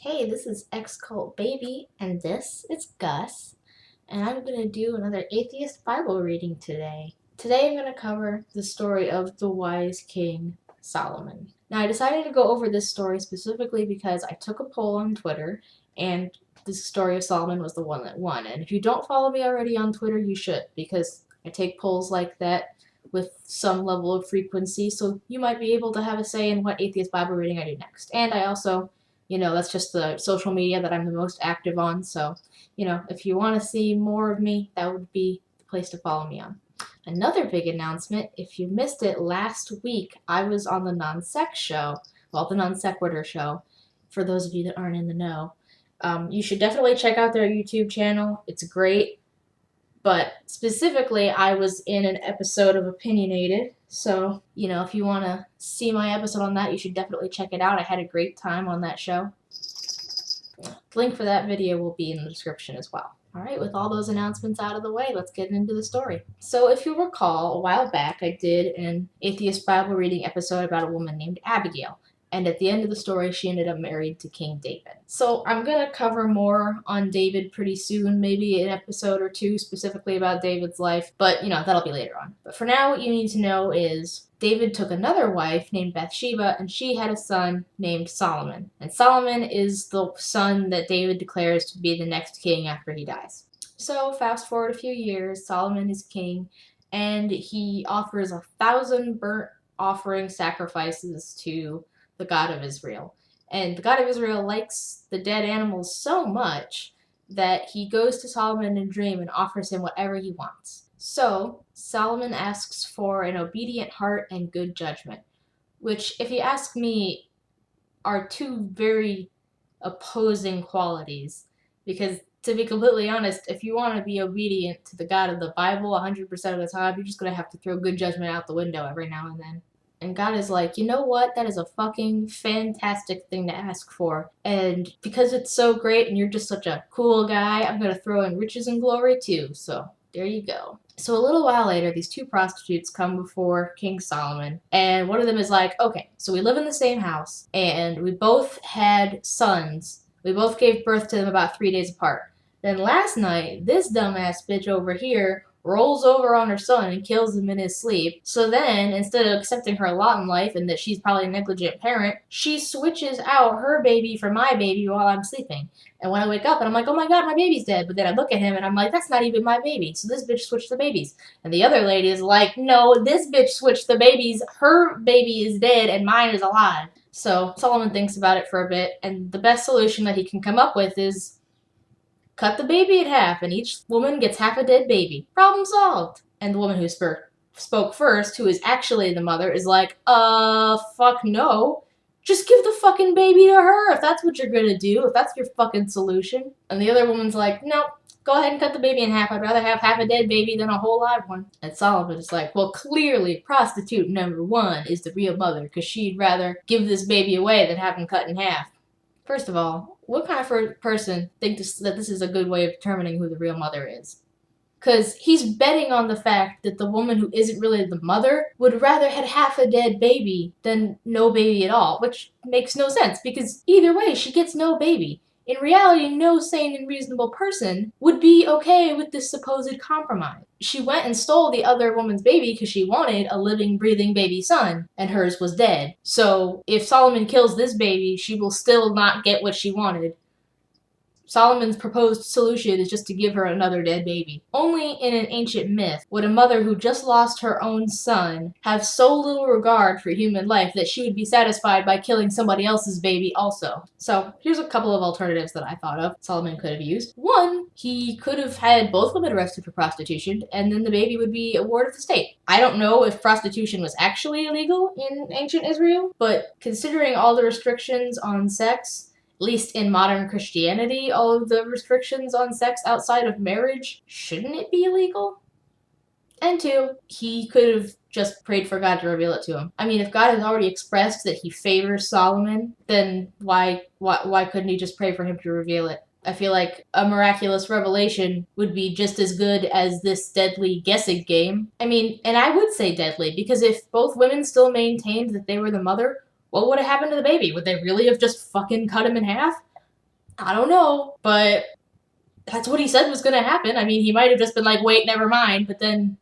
Hey, this is X-Cult Baby, and this is Gus, and I'm going to do another Atheist Bible reading today. Today I'm going to cover the story of the wise King Solomon. Now, I decided to go over this story specifically because I took a poll on Twitter, and the story of Solomon was the one that won. And if you don't follow me already on Twitter, you should, because I take polls like that with some level of frequency, so you might be able to have a say in what Atheist Bible reading I do next. And I also that's just the social media that I'm the most active on. So, if you want to see more of me, that would be the place to follow me on. Another big announcement, if you missed it last week, I was on the Non-Sex show, the Non Sequitur show, for those of you that aren't in the know. You should definitely check out their YouTube channel. It's great. But specifically, I was in an episode of Opinionated. So, if you want to see my episode on that, you should definitely check it out. I had a great time on that show. The link for that video will be in the description as well. Alright, with all those announcements out of the way, let's get into the story. So if you'll recall, a while back I did an Atheist Bible reading episode about a woman named Abigail. And at the end of the story, she ended up married to King David. So I'm going to cover more on David pretty soon, maybe an episode or two specifically about David's life, but that'll be later on. But for now, what you need to know is David took another wife named Bathsheba, and she had a son named Solomon. And Solomon is the son that David declares to be the next king after he dies. So fast forward a few years, Solomon is king, and he offers 1,000 burnt offering sacrifices to the God of Israel. And the God of Israel likes the dead animals so much that he goes to Solomon in a dream and offers him whatever he wants. So Solomon asks for an obedient heart and good judgment, which, if you ask me, are two very opposing qualities. Because, to be completely honest, if you want to be obedient to the God of the Bible 100% of the time, you're just going to have to throw good judgment out the window every now and then. And God is like, you know what? That is a fucking fantastic thing to ask for. And because it's so great and you're just such a cool guy, I'm going to throw in riches and glory too. So there you go. So a little while later, these two prostitutes come before King Solomon. And one of them is like, okay, so we live in the same house and we both had sons. We both gave birth to them about 3 days apart. Then last night, this dumbass bitch over here rolls over on her son and kills him in his sleep. So then, instead of accepting her lot in life and that she's probably a negligent parent, she switches out her baby for my baby while I'm sleeping. And when I wake up and I'm like, oh my god, my baby's dead. But then I look at him and I'm like, that's not even my baby. So this bitch switched the babies. And the other lady is like, no, this bitch switched the babies. Her baby is dead and mine is alive. So Solomon thinks about it for a bit, and the best solution that he can come up with is cut the baby in half, and each woman gets half a dead baby. Problem solved. And the woman who spoke first, who is actually the mother, is like, fuck no. Just give the fucking baby to her if that's what you're gonna do, if that's your fucking solution. And the other woman's like, nope, go ahead and cut the baby in half. I'd rather have half a dead baby than a whole live one. And Solomon is like, well, clearly prostitute number one is the real mother, because she'd rather give this baby away than have him cut in half. First of all, what kind of person thinks that this is a good way of determining who the real mother is? Because he's betting on the fact that the woman who isn't really the mother would rather have half a dead baby than no baby at all, which makes no sense, because either way, she gets no baby. In reality, no sane and reasonable person would be okay with this supposed compromise. She went and stole the other woman's baby because she wanted a living, breathing baby son, and hers was dead. So if Solomon kills this baby, she will still not get what she wanted. Solomon's proposed solution is just to give her another dead baby. Only in an ancient myth would a mother who just lost her own son have so little regard for human life that she would be satisfied by killing somebody else's baby also. So here's a couple of alternatives that I thought of Solomon could have used. One, he could have had both women arrested for prostitution, and then the baby would be a ward of the state. I don't know if prostitution was actually illegal in ancient Israel, but considering all the restrictions on sex, at least in modern Christianity, all of the restrictions on sex outside of marriage, shouldn't it be illegal? And two, he could have just prayed for God to reveal it to him. I mean, if God has already expressed that he favors Solomon, then why couldn't he just pray for him to reveal it? I feel like a miraculous revelation would be just as good as this deadly guessing game. I mean, and I would say deadly, because if both women still maintained that they were the mother, what would have happened to the baby? Would they really have just fucking cut him in half? I don't know, but that's what he said was gonna happen. I mean, he might have just been like, wait, never mind, but then,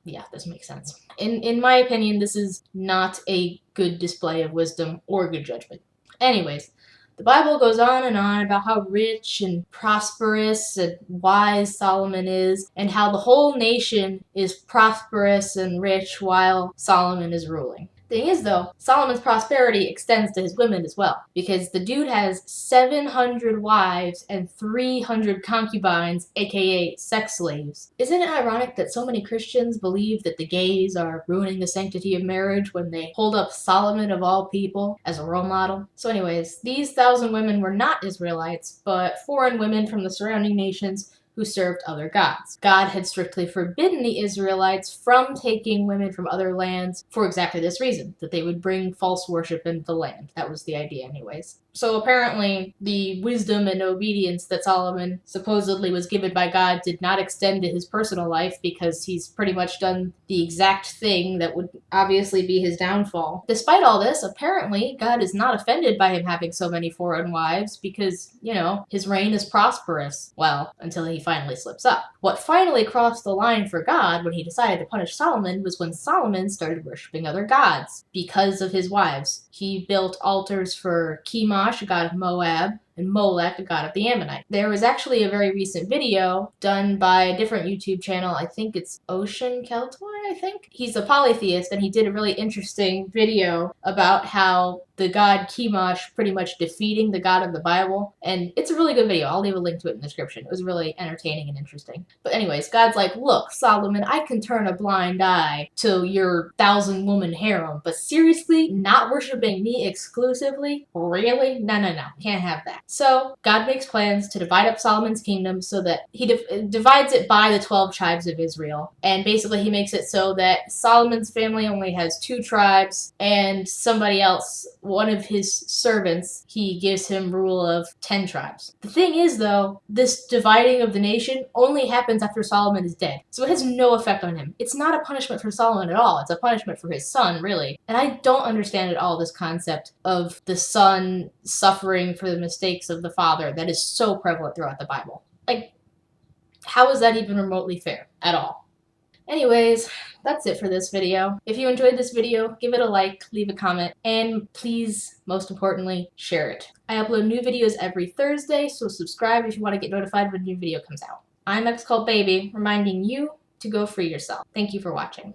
yeah, this makes sense. In my opinion, this is not a good display of wisdom or good judgment. Anyways, the Bible goes on about how rich and prosperous and wise Solomon is, and how the whole nation is prosperous and rich while Solomon is ruling. Thing is, though, Solomon's prosperity extends to his women as well, because the dude has 700 wives and 300 concubines, aka sex slaves. Isn't it ironic that so many Christians believe that the gays are ruining the sanctity of marriage when they hold up Solomon of all people as a role model? So anyways, these 1,000 women were not Israelites, but foreign women from the surrounding nations who served other gods. God had strictly forbidden the Israelites from taking women from other lands for exactly this reason, that they would bring false worship into the land. That was the idea anyways. So apparently, the wisdom and obedience that Solomon supposedly was given by God did not extend to his personal life, because he's pretty much done the exact thing that would obviously be his downfall. Despite all this, apparently God is not offended by him having so many foreign wives, because, you know, his reign is prosperous. Well, until he finally slips up. What finally crossed the line for God when he decided to punish Solomon was when Solomon started worshiping other gods because of his wives. He built altars for Chemosh, a god of Moab, and Molech, a god of the Ammonite. There was actually a very recent video done by a different YouTube channel. I think it's Ocean Keltoy, I think. He's a polytheist, and he did a really interesting video about how the god Chemosh pretty much defeating the god of the Bible. And it's a really good video. I'll leave a link to it in the description. It was really entertaining and interesting. But anyways, God's like, look, Solomon, I can turn a blind eye to your 1,000-woman harem, but seriously, not worshiping me exclusively? Really? No, no, no. Can't have that. So God makes plans to divide up Solomon's kingdom so that he divides it by the 12 tribes of Israel. And basically he makes it so that Solomon's family only has 2 tribes, and somebody else, one of his servants, he gives him rule of 10 tribes. The thing is, though, this dividing of the nation only happens after Solomon is dead. So it has no effect on him. It's not a punishment for Solomon at all. It's a punishment for his son, really. And I don't understand at all this concept of the son suffering for the mistakes of the father that is so prevalent throughout the Bible. Like, how is that even remotely fair at all? Anyways, that's it for this video. If you enjoyed this video, give it a like, leave a comment, and please, most importantly, share it. I upload new videos every Thursday, so subscribe if you want to get notified when a new video comes out. I'm XCultBaby, reminding you to go free yourself. Thank you for watching.